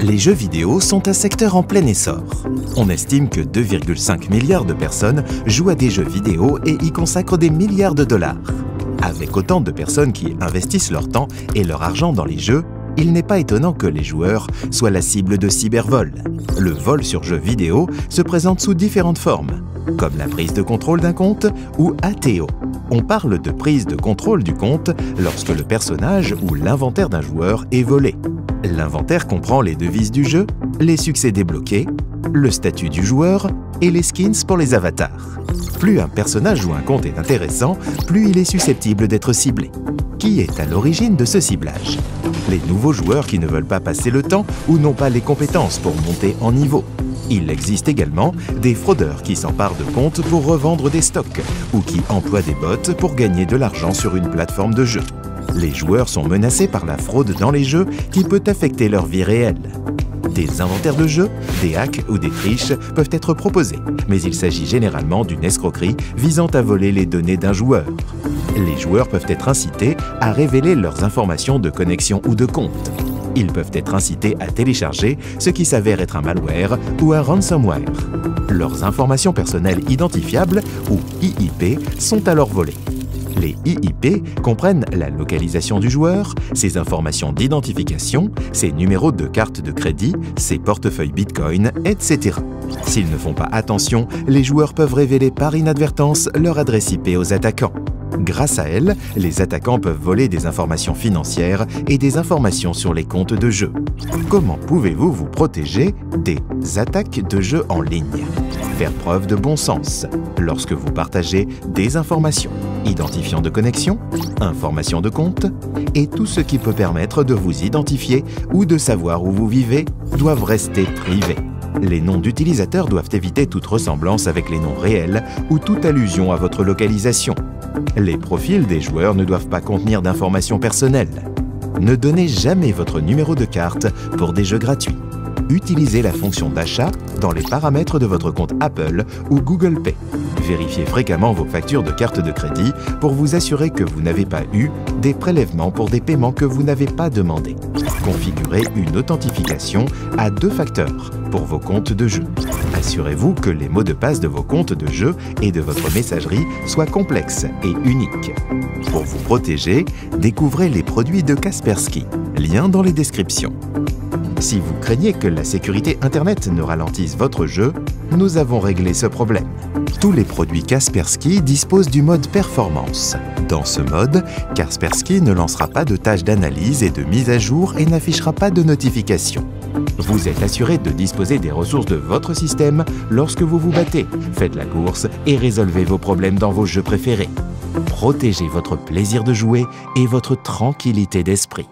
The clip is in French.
Les jeux vidéo sont un secteur en plein essor. On estime que 2,5 milliards de personnes jouent à des jeux vidéo et y consacrent des milliards de dollars. Avec autant de personnes qui investissent leur temps et leur argent dans les jeux, il n'est pas étonnant que les joueurs soient la cible de cybervols. Le vol sur jeux vidéo se présente sous différentes formes, comme la prise de contrôle d'un compte ou ATO. On parle de prise de contrôle du compte lorsque le personnage ou l'inventaire d'un joueur est volé. L'inventaire comprend les devises du jeu, les succès débloqués, le statut du joueur et les skins pour les avatars. Plus un personnage ou un compte est intéressant, plus il est susceptible d'être ciblé. Qui est à l'origine de ce ciblage? Les nouveaux joueurs qui ne veulent pas passer le temps ou n'ont pas les compétences pour monter en niveau. Il existe également des fraudeurs qui s'emparent de comptes pour revendre des stocks ou qui emploient des bots pour gagner de l'argent sur une plateforme de jeu. Les joueurs sont menacés par la fraude dans les jeux qui peut affecter leur vie réelle. Des inventaires de jeux, des hacks ou des triches peuvent être proposés, mais il s'agit généralement d'une escroquerie visant à voler les données d'un joueur. Les joueurs peuvent être incités à révéler leurs informations de connexion ou de compte. Ils peuvent être incités à télécharger ce qui s'avère être un malware ou un ransomware. Leurs informations personnelles identifiables, ou IIP, sont alors volées. Les IIP comprennent la localisation du joueur, ses informations d'identification, ses numéros de carte de crédit, ses portefeuilles Bitcoin, etc. S'ils ne font pas attention, les joueurs peuvent révéler par inadvertance leur adresse IP aux attaquants. Grâce à elle, les attaquants peuvent voler des informations financières et des informations sur les comptes de jeu. Comment pouvez-vous vous protéger des attaques de jeux en ligne? Faire preuve de bon sens lorsque vous partagez des informations, identifiants de connexion, informations de compte, et tout ce qui peut permettre de vous identifier ou de savoir où vous vivez doivent rester privés. Les noms d'utilisateurs doivent éviter toute ressemblance avec les noms réels ou toute allusion à votre localisation. Les profils des joueurs ne doivent pas contenir d'informations personnelles. Ne donnez jamais votre numéro de carte pour des jeux gratuits. Utilisez la fonction d'achat dans les paramètres de votre compte Apple ou Google Pay. Vérifiez fréquemment vos factures de carte de crédit pour vous assurer que vous n'avez pas eu des prélèvements pour des paiements que vous n'avez pas demandés. Configurez une authentification à 2 facteurs pour vos comptes de jeu. Assurez-vous que les mots de passe de vos comptes de jeu et de votre messagerie soient complexes et uniques. Pour vous protéger, découvrez les produits de Kaspersky, lien dans les descriptions. Si vous craignez que la sécurité Internet ne ralentisse votre jeu, nous avons réglé ce problème. Tous les produits Kaspersky disposent du mode performance. Dans ce mode, Kaspersky ne lancera pas de tâches d'analyse et de mise à jour et n'affichera pas de notifications. Vous êtes assuré de disposer des ressources de votre système lorsque vous vous battez, faites la course et résolvez vos problèmes dans vos jeux préférés. Protégez votre plaisir de jouer et votre tranquillité d'esprit.